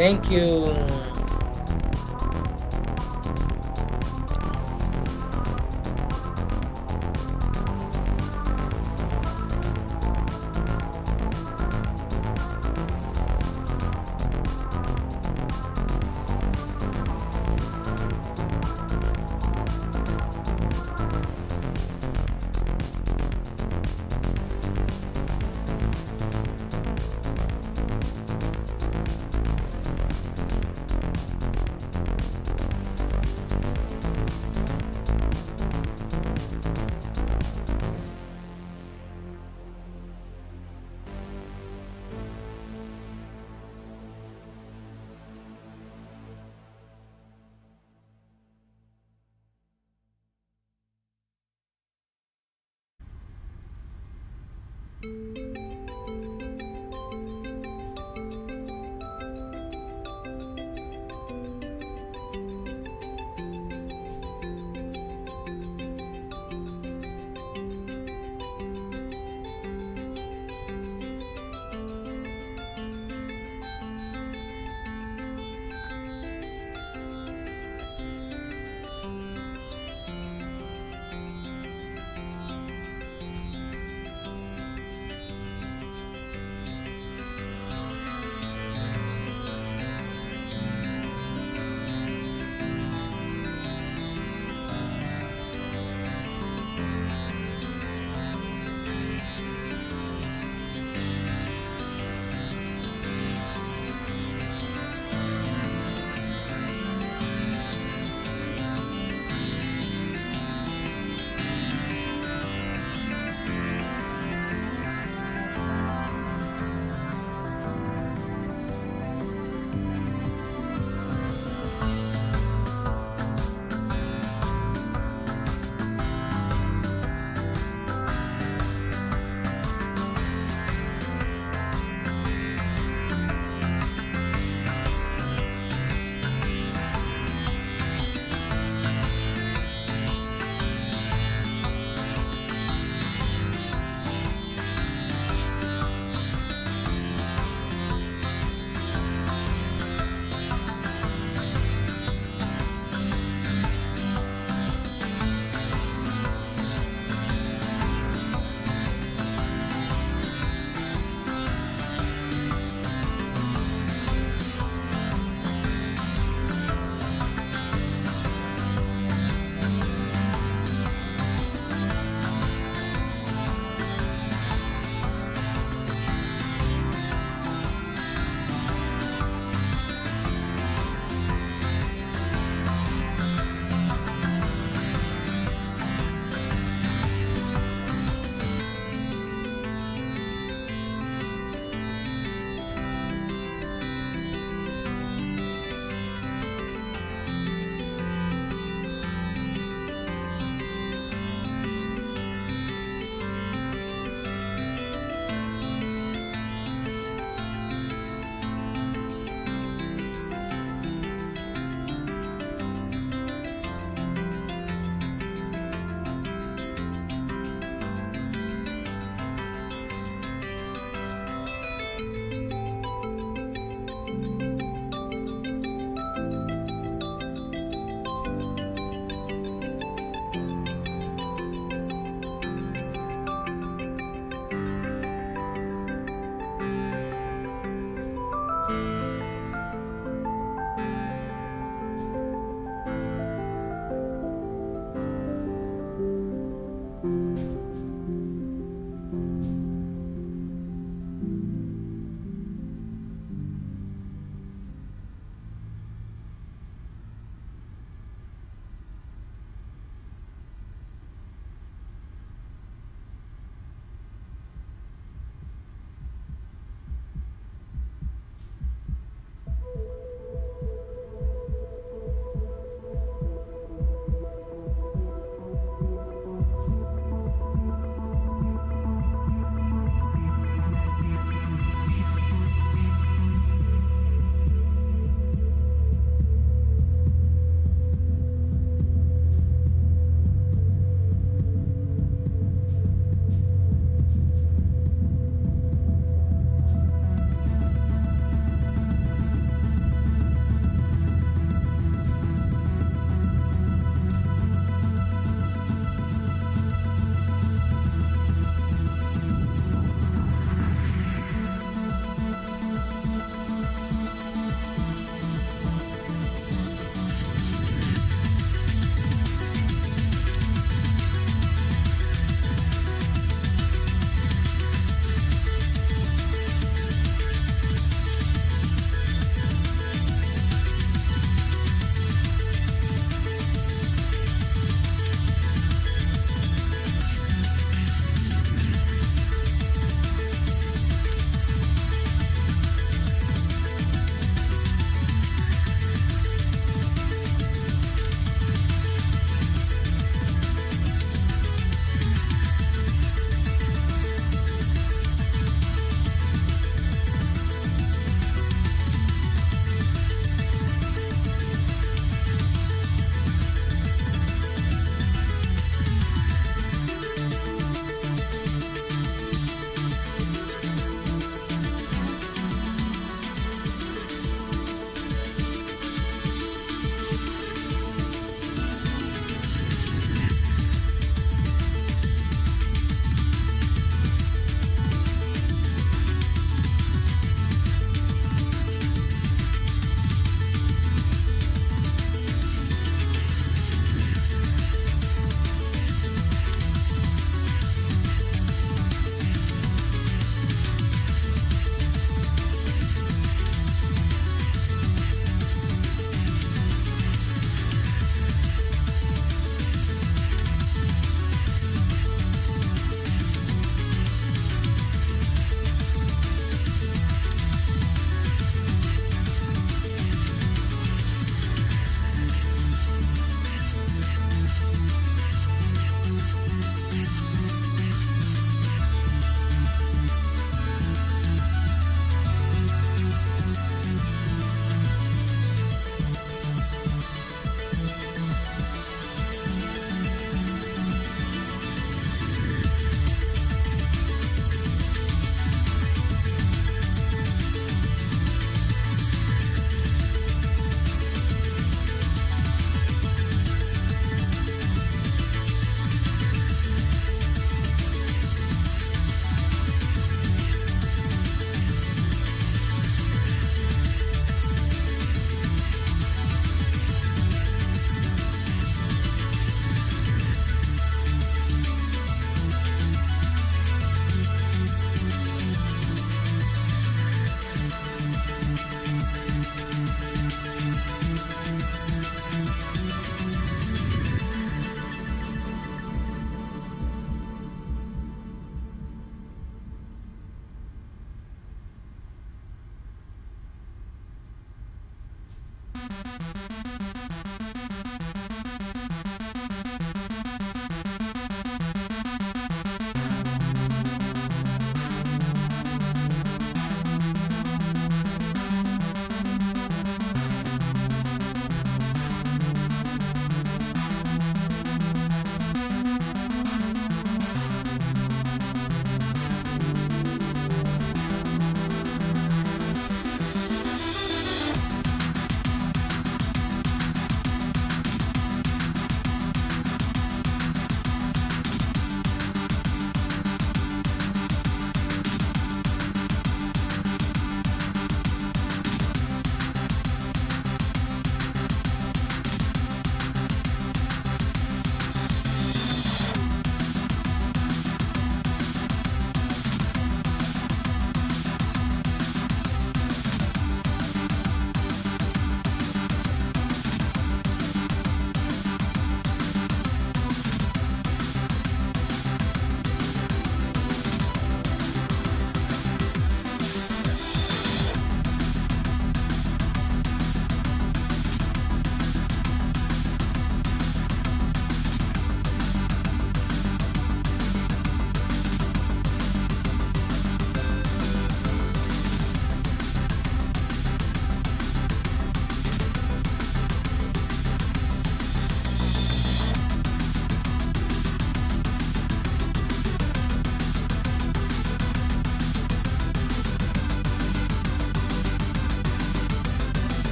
Thank you.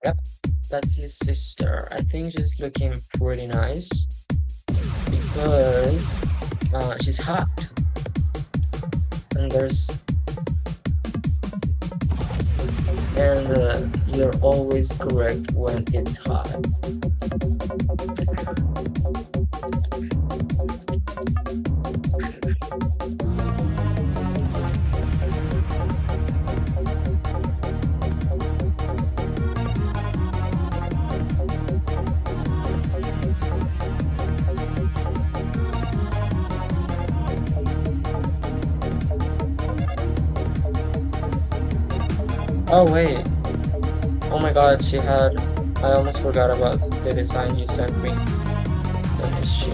Yep, that's his sister. I think she's looking pretty nice because she's hot, and you're always correct when it's hot. Oh wait, oh my god, I almost forgot about the design you sent me. Let me see.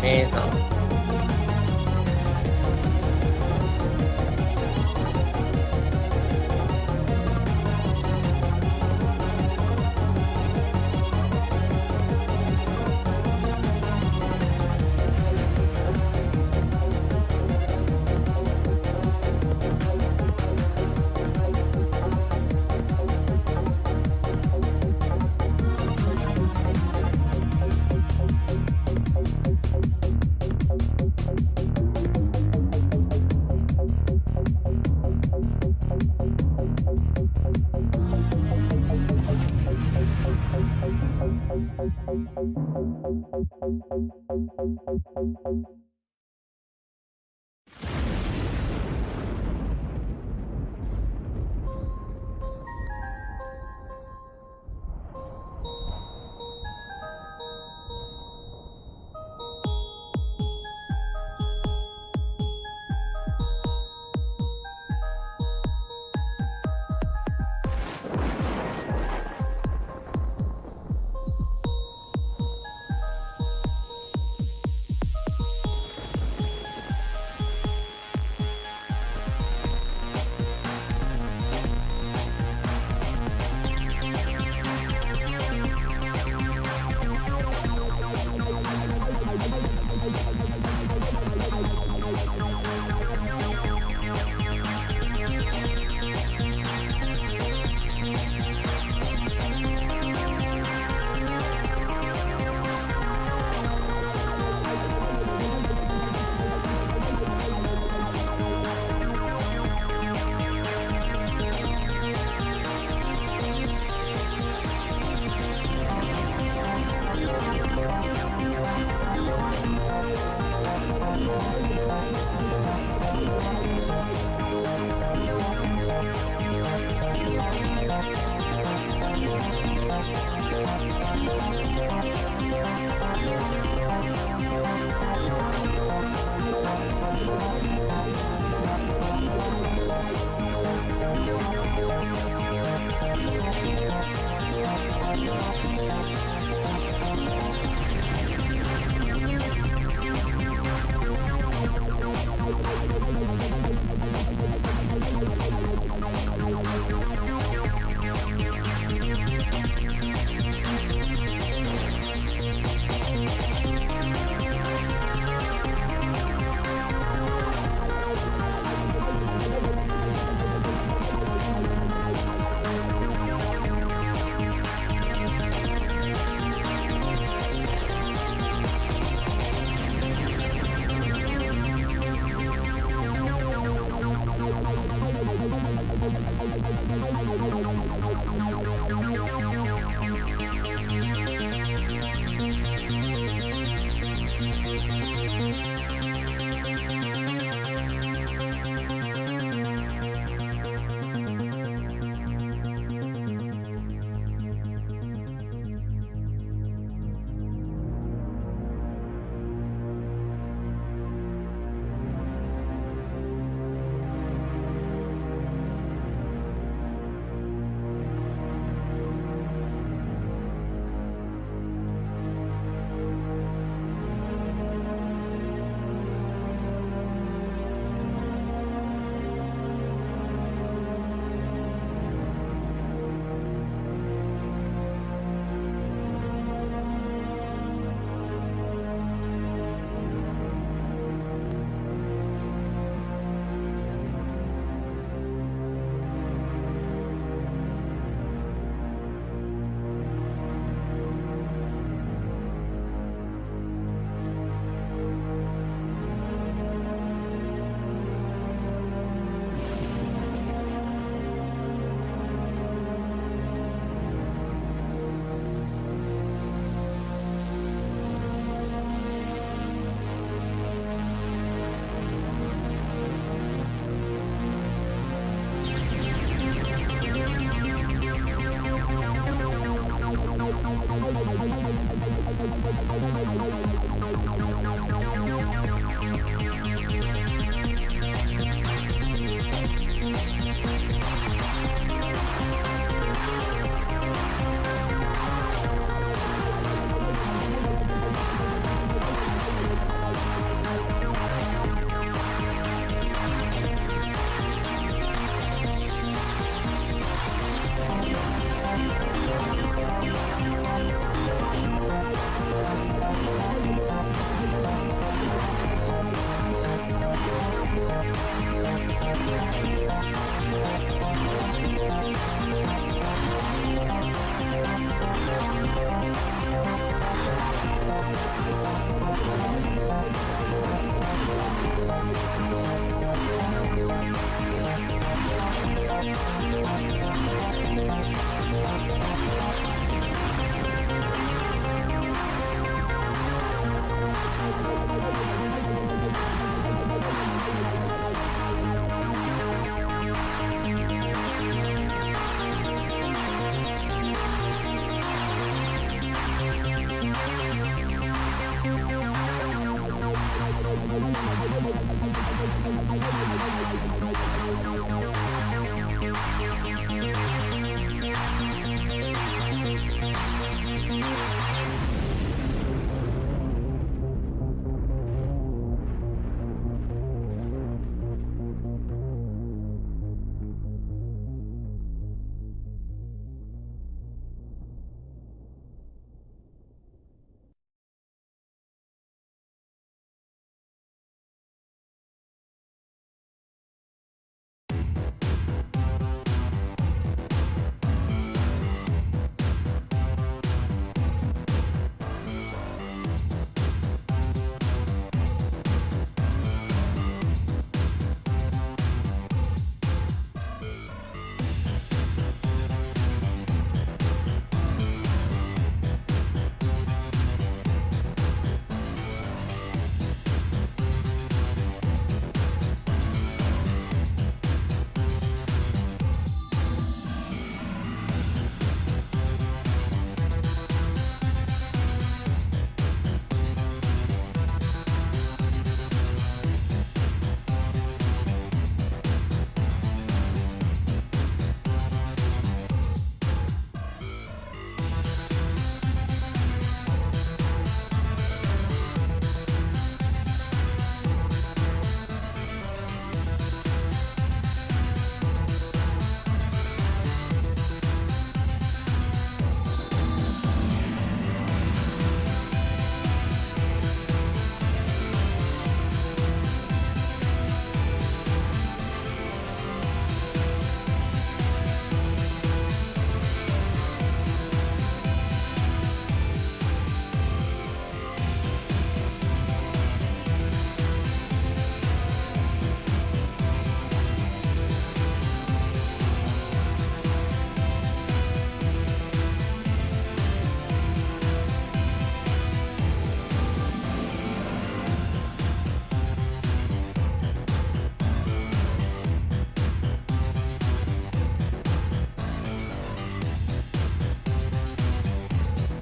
Amazing.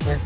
Yeah.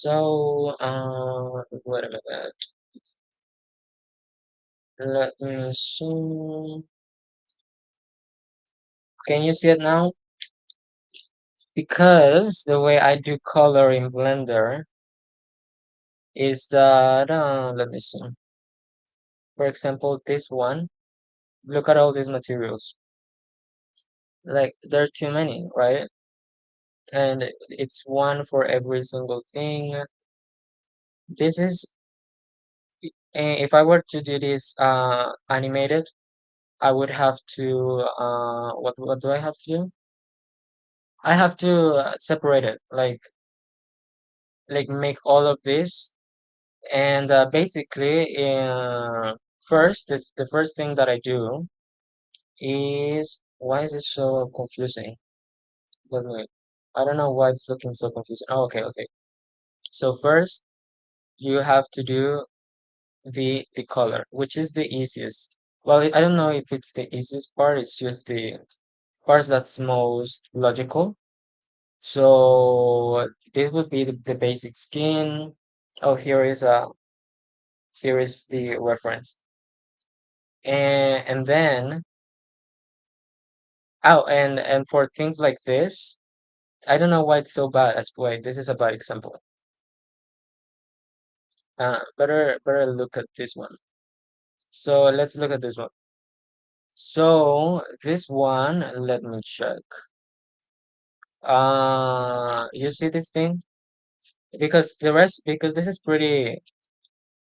So, wait a minute. Let me see. Can you see it now? Because the way I do color in Blender is that, let me see. For example, this one, look at all these materials. Like, there are too many, right? And it's one for every single thing. This is, if I were to do this animated, I would have to, what do I have to do? I have to separate it, like make all of this. And basically, first, the first thing that I do is, why is it so confusing? Let me, I don't know why it's looking so confusing. Oh, okay, okay. So first, you have to do the color, which is the easiest. Well, I don't know if it's the easiest part. It's just the part that's most logical. So this would be the basic skin. Oh, here is the reference. And then, oh, and for things like this, I don't know why it's so bad. As wait, this is a bad example. Better look at this one. So let's look at this one. So this one, let me check. You see this thing? Because this is pretty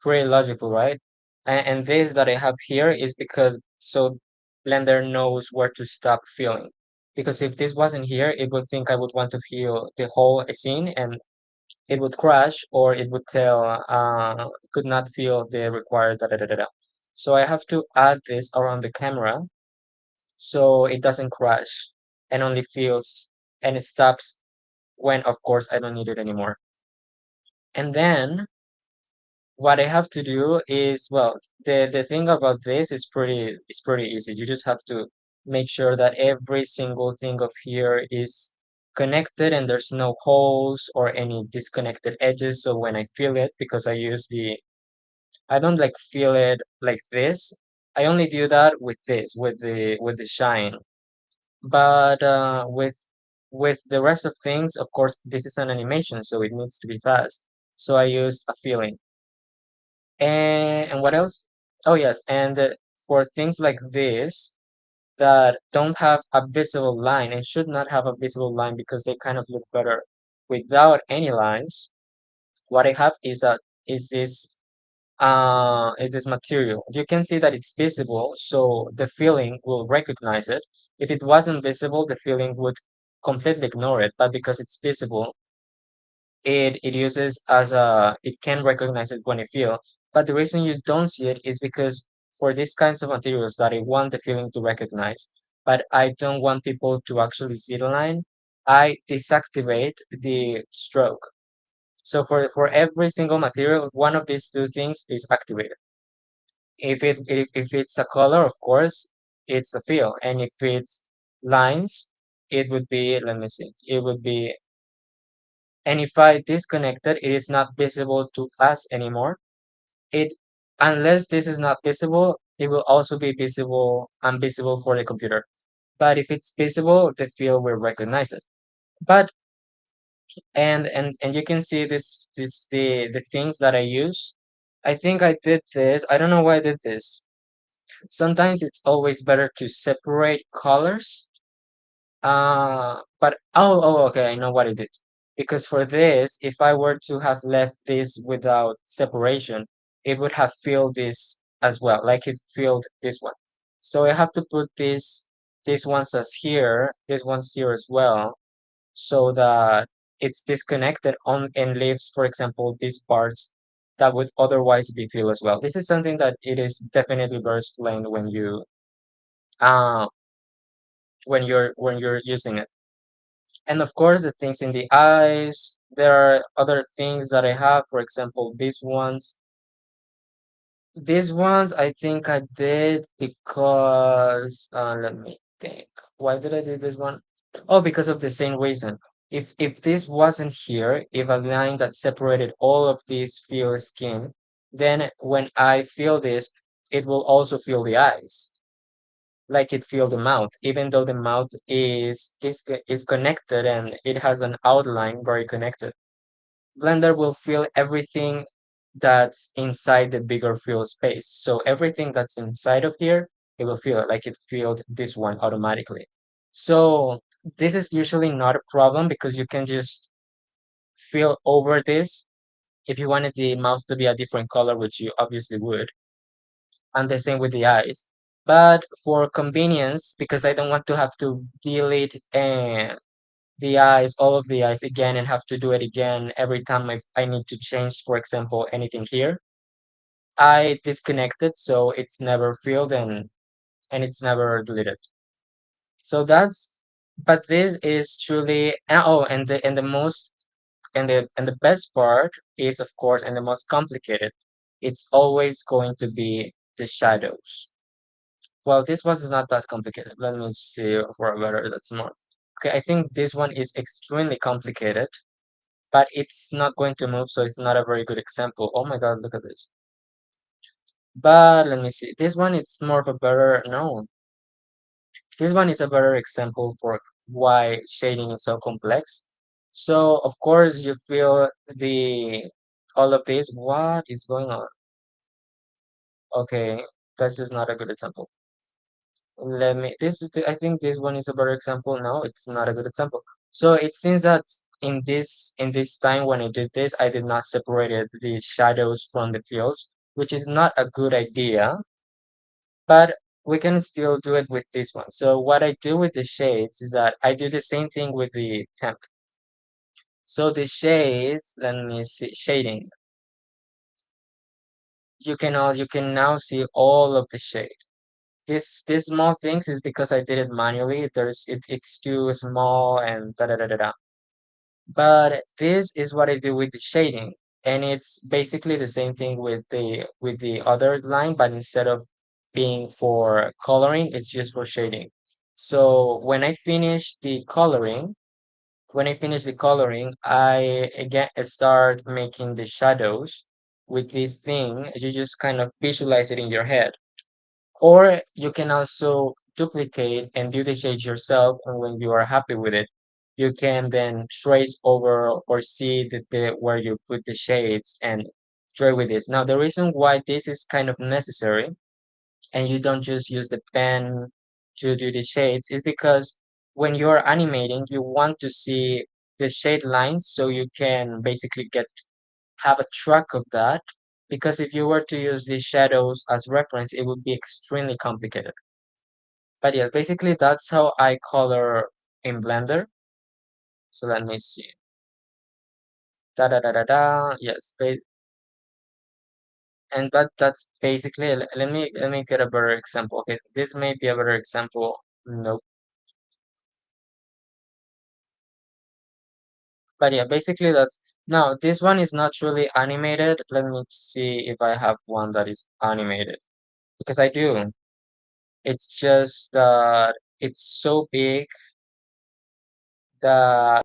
logical, right? And this that I have here is because so Blender knows where to stop filling. Because if this wasn't here, it would think I would want to fill the whole scene and it would crash or it would tell could not fill the required da da da da da. So I have to add this around the camera so it doesn't crash and only fills and it stops when of course I don't need it anymore. And then what I have to do is, well, the thing about this is pretty easy. You just have to make sure that every single thing of here is connected and there's no holes or any disconnected edges. So when I fill it, because I don't like fill it like this. I only do that with this, with the shine. But with the rest of things, of course, this is an animation, so it needs to be fast. So I used a filling. And what else? Oh yes, and for things like this that don't have a visible line and should not have a visible line because they kind of look better without any lines, what I have is this material. You can see that it's visible, so the feeling will recognize it. If it wasn't visible, the feeling would completely ignore it, but because it's visible, it uses as a it can recognize it when you feel. But the reason you don't see it is because for these kinds of materials that I want the feeling to recognize, but I don't want people to actually see the line, I deactivate the stroke. So for every single material, one of these two things is activated. If it's a color, of course, it's a fill, and if it's lines, it would be, let me see, it would be, and if I disconnect it, it is not visible to us anymore. It Unless this is not visible, it will also be visible invisible for the computer. But if it's visible, the field will recognize it. But and you can see the things that I use. I think I did this. I don't know why I did this. Sometimes it's always better to separate colors. But okay, I know what I did. Because for this, if I were to have left this without separation, it would have filled this as well, like it filled this one. So I have to put this ones as here, this one's here as well, so that it's disconnected on and leaves, for example, these parts that would otherwise be filled as well. This is something that it is definitely better explained uh when you're using it. And of course, the things in the eyes, there are other things that I have. For example, these ones. These ones I think I did because let me think. Why did I do this one? Oh, because of the same reason. If this wasn't here, if a line that separated all of these feel skin, then when I feel this, it will also feel the eyes, like it feel the mouth, even though the mouth is connected and it has an outline very connected. Blender will feel everything that's inside the bigger field space. So everything that's inside of here, it will feel it, like it filled this one automatically. So this is usually not a problem because you can just fill over this if you wanted the mouse to be a different color, which you obviously would, and the same with the eyes. But for convenience, because I don't want to have to delete the eyes, all of the eyes again, and have to do it again every time I need to change, for example, anything here, I disconnect it so it's never filled and it's never deleted. So that's, but this is truly, oh, and the most and the best part is, of course, and the most complicated, it's always going to be the shadows. Well, this was not that complicated. Let me see for a better, that's more. Okay, I think this one is extremely complicated, but it's not going to move, so it's not a very good example. Oh my God, look at this. But let me see. This one is more of a better, no, this one is a better example for why shading is so complex. So of course you feel the all of this. What is going on? Okay, that's just not a good example. Let me I think this one is a better example. No, it's not a good example. So it seems that in this time when I did this, I did not separate the shadows from the fields, which is not a good idea, but we can still do it with this one. So what I do with the shades is that I do the same thing with the temp. So the shades, let me see, shading. You can now see all of the shade. This small things is because I did it manually. It's too small and da da da da da. But this is what I do with the shading, and it's basically the same thing with the other line, but instead of being for coloring, it's just for shading. So when I finish the coloring, I again start making the shadows with this thing. You just kind of visualize it in your head. Or you can also duplicate and do the shades yourself, and when you are happy with it, you can then trace over or see where you put the shades and try with this. Now, the reason why this is kind of necessary and you don't just use the pen to do the shades is because when you're animating, you want to see the shade lines so you can basically have a track of that, because if you were to use these shadows as reference, it would be extremely complicated. But yeah, basically that's how I color in Blender. So let me see. Da da da da da. Yes, and that's basically. Let me get a better example. Okay, this may be a better example. Nope. But yeah, basically that's, now this one is not truly animated. Let me see if I have one that is animated, because I do. It's just that it's so big that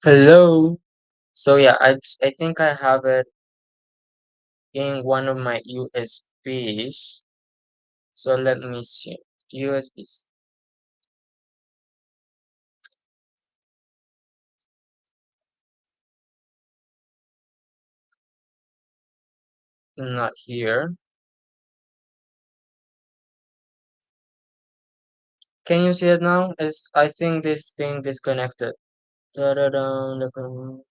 Hello. So yeah, I think I have it in one of my USBs. So let me see. USBs. Not here. Can you see it now? Is I think this thing disconnected. Da-da-dum, da-dum.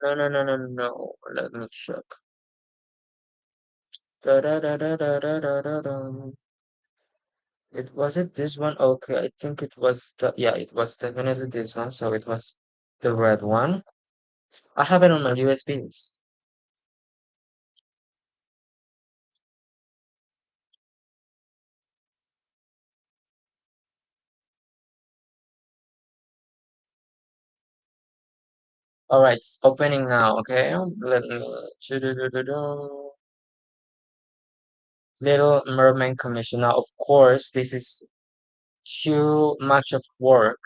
No, no, no, no, no. Let me check. Da-da-da-da-da-da-da-dum. It was it this one? Okay, I think it was the yeah, it was definitely this one. So it was the red one. I have it on my USBs. All right, it's opening now. Okay, let me. Little Mermaid Commission. Now, of course, this is too much of work.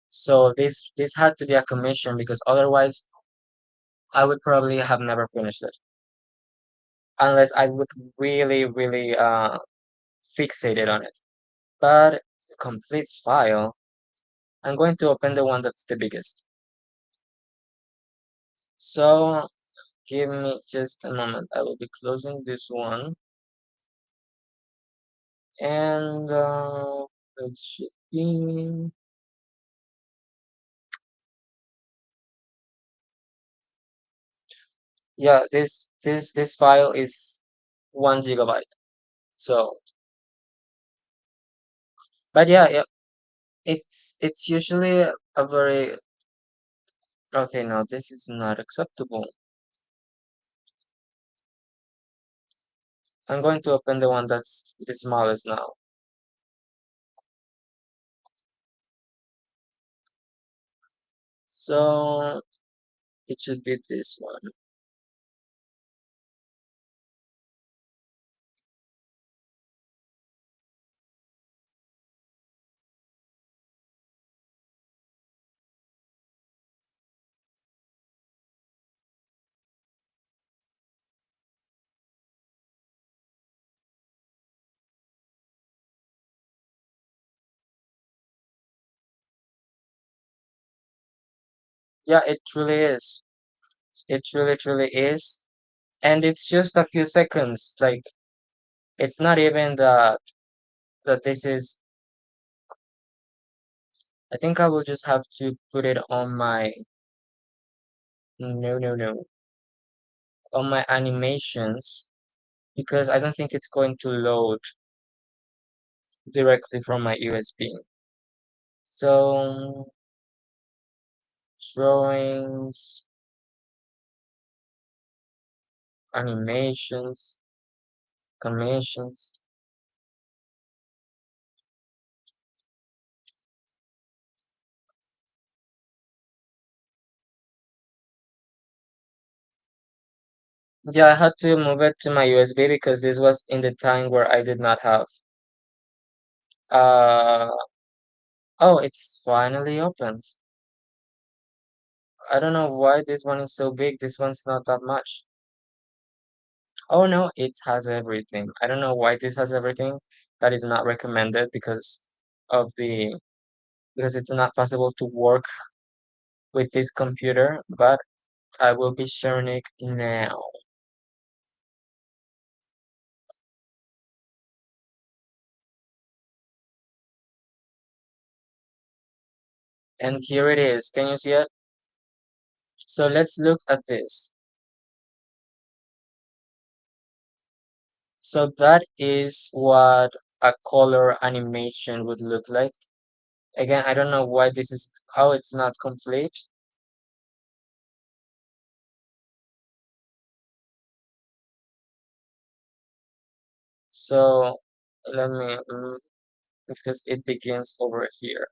So this had to be a commission because otherwise I would probably have never finished it unless I would really, really fixated on it. But complete file. I'm going to open the one that's the biggest. So give me just a moment. I will be closing this one and it should be yeah. This file is 1 GB. So, but yeah, yeah, it's usually a very okay. No, this is not acceptable. I'm going to open the one that's the smallest now. So it should be this one. Yeah, it truly is. It truly, truly is. And it's just a few seconds. Like it's not even that this is. I think I will just have to put it on my no, no, no, on my animations because I don't think it's going to load directly from my USB. So drawings, animations, commissions. Yeah, I had to move it to my USB because this was in the time where I did not have. Uh oh, it's finally opened. I don't know why this one is so big. This one's not that much. Oh no, it has everything. I don't know why this has everything. That is not recommended of the because it's not possible to work with this computer, but I will be sharing it now. And here it is. Can you see it? So let's look at this. So that is what a color animation would look like. Again, I don't know why this is how it's not complete. So let me because it begins over here.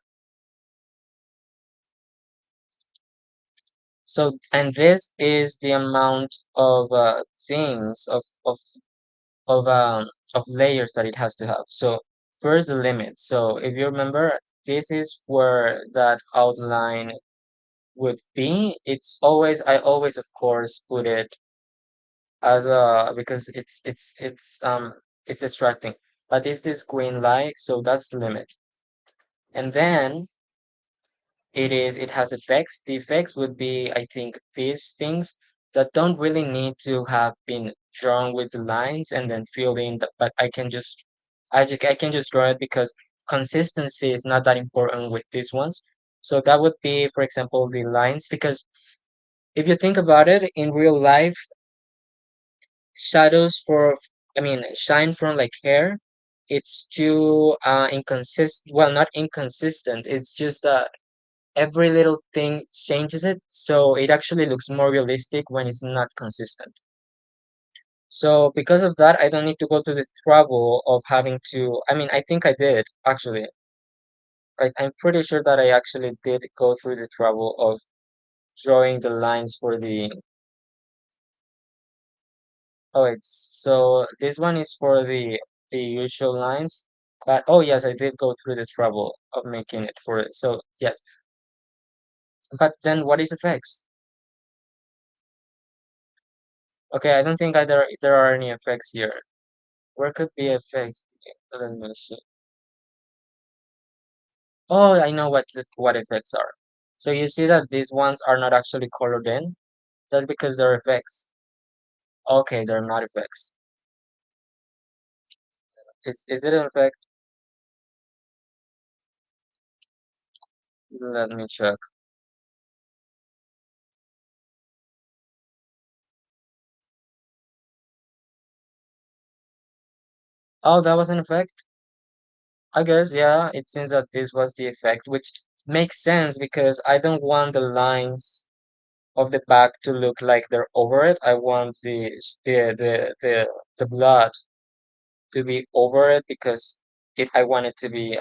So and this is the amount of things of layers that it has to have. So first the limit. So if you remember, this is where that outline would be. It's always, I always of course put it as a, because it's distracting. But it's this green light, so that's the limit. And then it has effects. The effects would be, I think, these things that don't really need to have been drawn with the lines and then fill in the, but I can just draw it because consistency is not that important with these ones. So that would be, for example, the lines, because if you think about it, in real life, shadows for, I mean, shine from like hair, it's too inconsistent. Well, not inconsistent. It's just that every little thing changes it, so it actually looks more realistic when it's not consistent. So because of that, I don't need to go to the trouble of having to, I mean, I think I did actually. I'm pretty sure that I actually did go through the trouble of drawing the lines for the, oh, it's, so this one is for the usual lines. But oh yes, I did go through the trouble of making it for it. So yes, but then what is effects? Okay, I don't think there are any effects here. Where could be effects? Let me see. Oh, I know what effects are. So you see that these ones are not actually colored in. That's because they're effects. Okay, they're not effects. Is it an effect? Let me check. Oh, that was an effect? I guess, yeah, it seems that this was the effect, which makes sense because I don't want the lines of the back to look like they're over it. I want the blood to be over it because I want it to be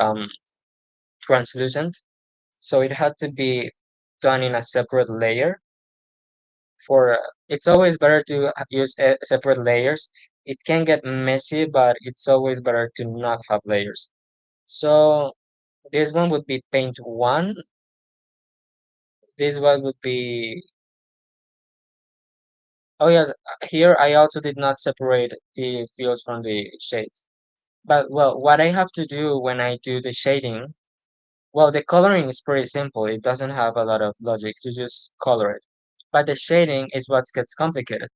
translucent. So it had to be done in a separate layer. For it's always better to use separate layers. It can get messy, but it's always better to not have layers. So this one would be paint one. This one would be, oh yes, here I also did not separate the fields from the shades. But well, what I have to do when I do the shading, well, the coloring is pretty simple. It doesn't have a lot of logic to just color it. But the shading is what gets complicated.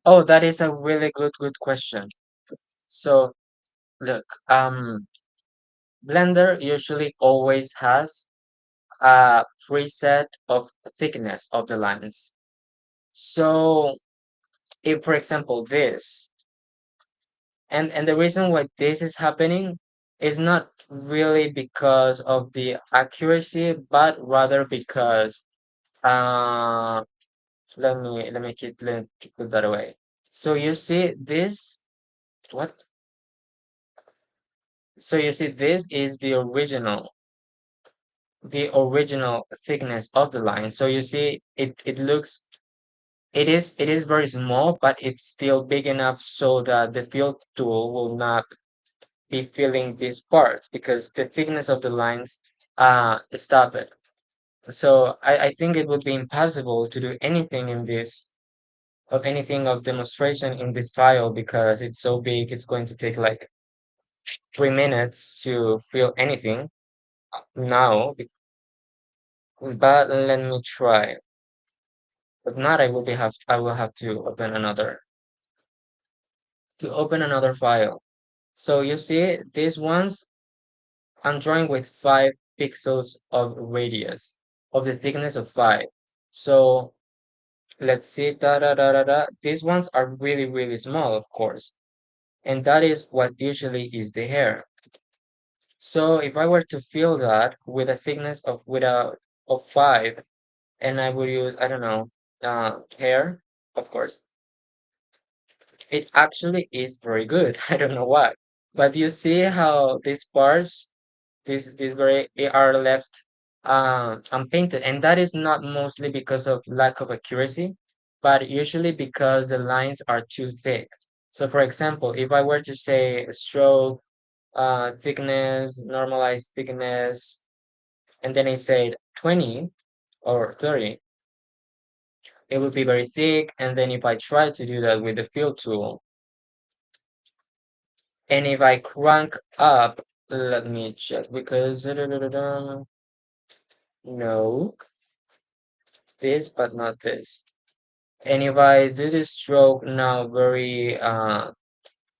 Oh, that is a really good question. So look, Blender usually always has a preset of thickness of the lines. So if, for example, this, and the reason why this is happening is not really because of the accuracy, but rather because uh let me put that away. So you see this, what? So you see this is the original thickness of the line. So you see it looks, it is very small, but it's still big enough so that the fill tool will not be filling these parts because the thickness of the lines stop it. So I think it would be impossible to do anything in this, of anything of demonstration in this file because it's so big. It's going to take like 3 minutes to fill anything now. But let me try. If not, I will have to open another file. So you see these ones, I'm drawing with 5 pixels of radius, of the thickness of 5. So let's see, da da da da da. These ones are really small, of course, and that is what usually is the hair. So if I were to fill that with a thickness of 5, and I would use, I don't know, hair, of course, it actually is very good. I don't know why. But you see how these parts, these very are left unpainted, and that is not mostly because of lack of accuracy, but usually because the lines are too thick. So, for example, if I were to say stroke, thickness, normalized thickness, and then I said 20 or 30, it would be very thick. And then if I try to do that with the fill tool, and if I crank up, let me check because no, this, but not this. And if I do the stroke now very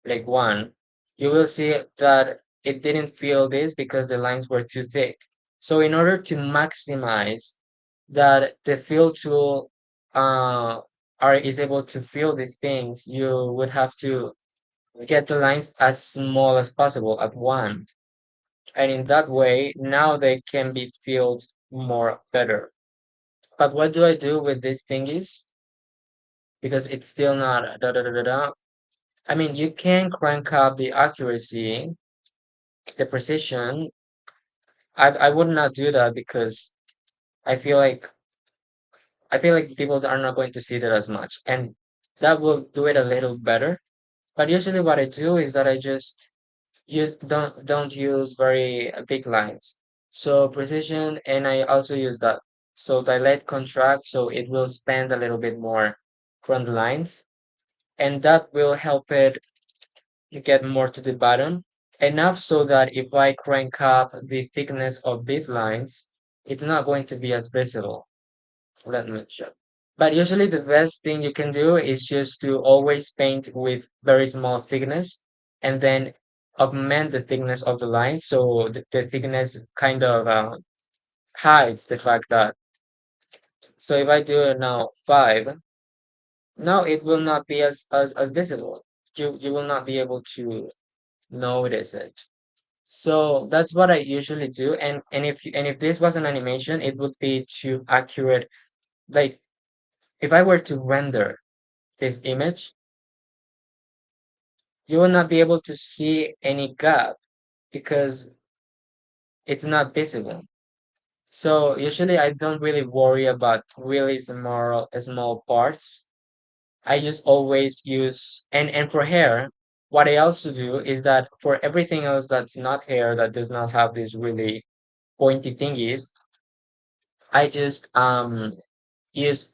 like one, you will see that it didn't feel this because the lines were too thick. So in order to maximize that the fill tool uh is able to fill these things, you would have to get the lines as small as possible at one. And in that way, now they can be filled more better. But what do I do with these thingies? Because it's still not da da da da da. I mean, you can crank up the accuracy, the precision. I would not do that because I feel like I feel like people are not going to see that as much, and that will do it a little better. But usually, what I do is that I just use don't use very big lines. So precision, and I also use that. So dilate contract, so it will spend a little bit more from the lines, and that will help it get more to the bottom, enough so that if I crank up the thickness of these lines, it's not going to be as visible. Let me check. But usually the best thing you can do is just to always paint with very small thickness and then augment the thickness of the line so the thickness kind of hides the fact that, so if I do it now 5, now it will not be as visible. You will not be able to notice it. So that's what I usually do. And if this was an animation, it would be too accurate. Like if I were to render this image, you will not be able to see any gap because it's not visible. So usually I don't really worry about really small parts. I just always use, and for hair, what I also do is that for everything else that's not hair, that does not have these really pointy thingies, I just use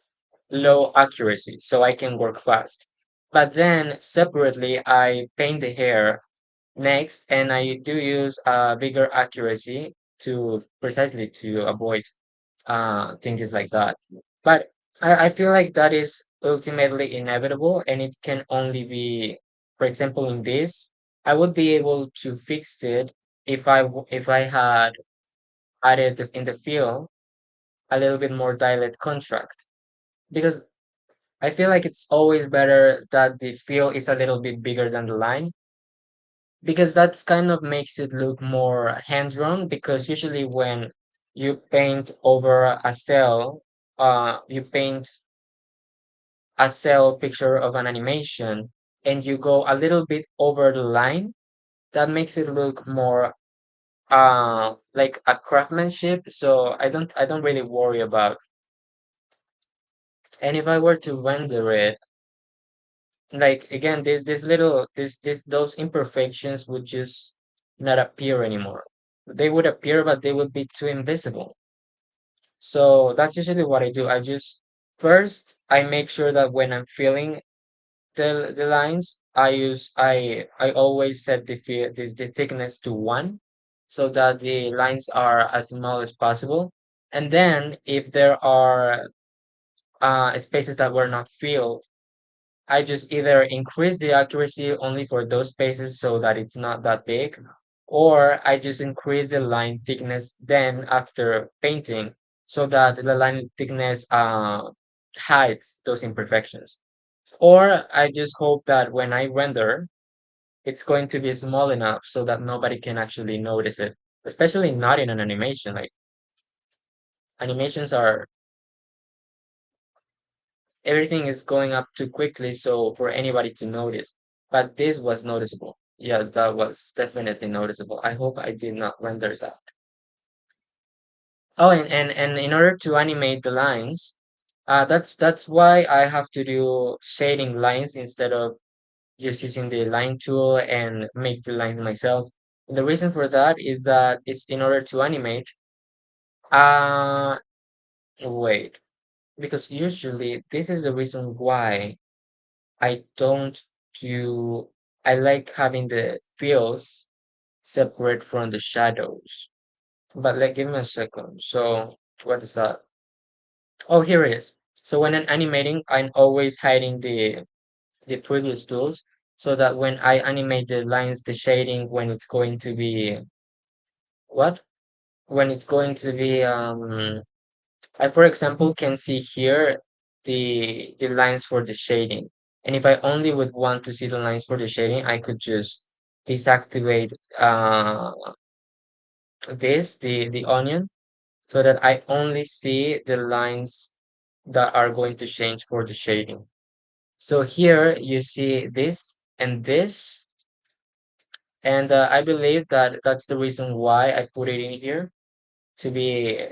low accuracy so I can work fast. But then separately, I paint the hair next, and I do use bigger accuracy to precisely to avoid things like that. But I feel like that is ultimately inevitable, and it can only be, for example, in this, I would be able to fix it if I had added in the field a little bit more dilate contract because I feel like it's always better that the field is a little bit bigger than the line because that's kind of makes it look more hand drawn because usually when you paint over a cell, you paint a cell picture of an animation and you go a little bit over the line, that makes it look more like a craftsmanship. So I don't really worry about. And if I were to render it, like again, this little this those imperfections would just not appear anymore. They would appear, but they would be too invisible. So that's usually what I do. I just first I make sure that when I'm filling the lines, I always set the thickness to 1 so that the lines are as small as possible. And then if there are spaces that were not filled, I just either increase the accuracy only for those spaces so that it's not that big, or I just increase the line thickness then after painting so that the line thickness hides those imperfections. Or I just hope that when I render, it's going to be small enough so that nobody can actually notice it, especially not in an animation. Like animations are, everything is going up too quickly so for anybody to notice, but this was noticeable. Yeah, that was definitely noticeable. I hope I did not render that. Oh, and in order to animate the lines, that's why I have to do shading lines instead of just using the line tool and make the line myself. The reason for that is that it's in order to animate. Uh, Wait, because usually this is the reason why I don't do. I like having the fills separate from the shadows. But like, give me a second. So what is that? Oh, here it is. So when I'm animating, I'm always hiding the previous tools so that when I animate the lines, the shading, when it's going to be what? When it's going to be I for example can see here the lines for the shading. And if I only would want to see the lines for the shading, I could just deactivate the onion, so that I only see the lines that are going to change for the shading. So here you see this and this, and I believe that that's the reason why I put it in here to be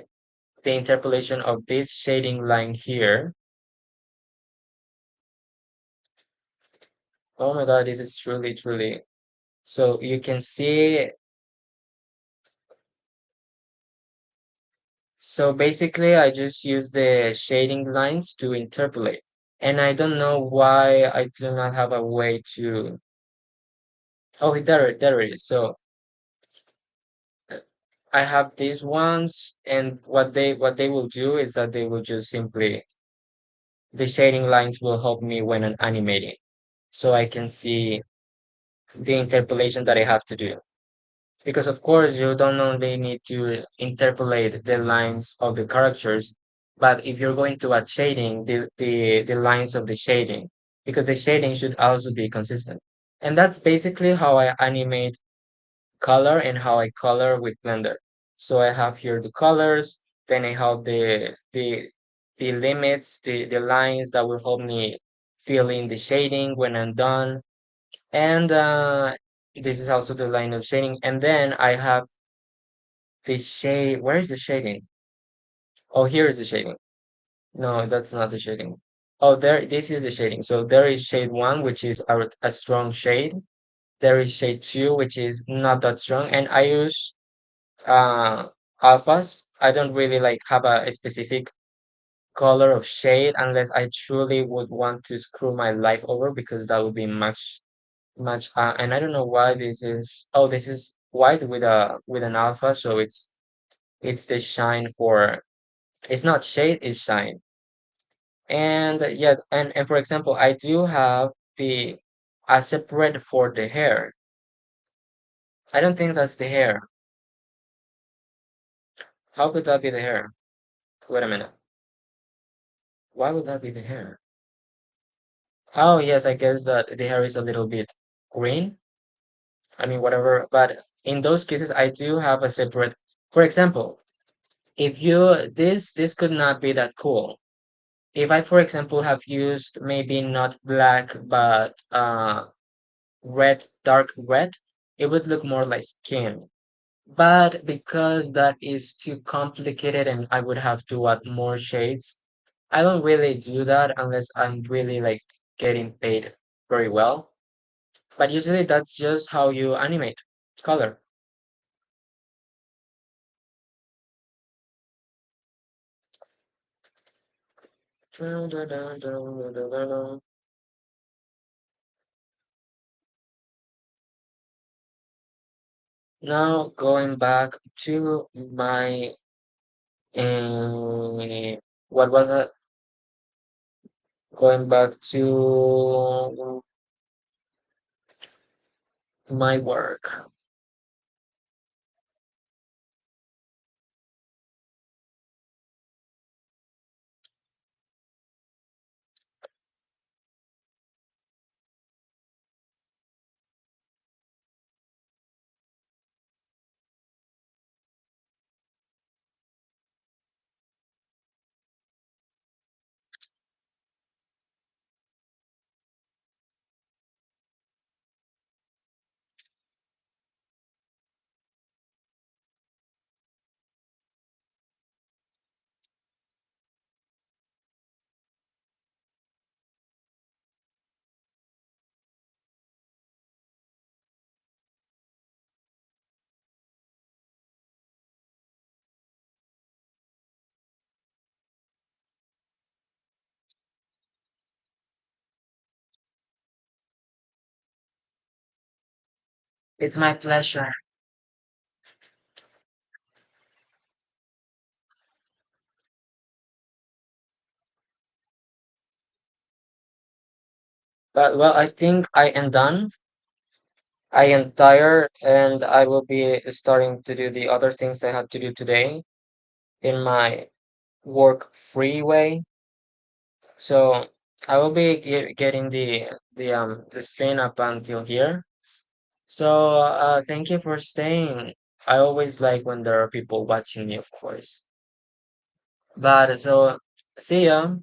the interpolation of this shading line here. Oh my God, this is truly, truly. So you can see, so basically I just use the shading lines to interpolate. And I don't know why I do not have a way to, oh, there it is. So I have these ones, and what they will do is that they will just simply, the shading lines will help me when I'm animating, so I can see the interpolation that I have to do. Because of course you don't only need to interpolate the lines of the characters, but if you're going to add shading, the lines of the shading, because the shading should also be consistent. And that's basically how I animate color and how I color with Blender. So I have here the colors, then I have the limits, the lines that will help me fill in the shading when I'm done. And this is also the line of shading. And then I have the shade. Where is the shading? Oh, here is the shading. No, that's not the shading. Oh, there, this is the shading. So there is shade one, which is a strong shade. There is shade two, which is not that strong. And I use uh alphas. I don't really like have a specific color of shade unless I truly would want to screw my life over, because that would be much and I don't know why this is. Oh, this is white with a with an alpha, so it's the shine for, it's not shade, it's shine. And yeah, and for example, I do have the a separate for the hair. I don't think that's the hair. How could that be the hair? Wait a minute. Why would that be the hair? Oh, yes, I guess that the hair is a little bit green. I mean, whatever. But in those cases, I do have a separate. For example, if you this could not be that cool. If I, for example, have used maybe not black but red, dark red, it would look more like skin. But because that is too complicated and I would have to add more shades, I don't really do that unless I'm really like getting paid very well. But usually that's just how you animate color. Now going back to my what was it? Going back to my work. It's my pleasure. But well, I think I am done. I am tired and I will be starting to do the other things I have to do today in my work free way. So I will be getting the strain up until here. So thank you for staying. I always like when there are people watching me, of course. But so see ya.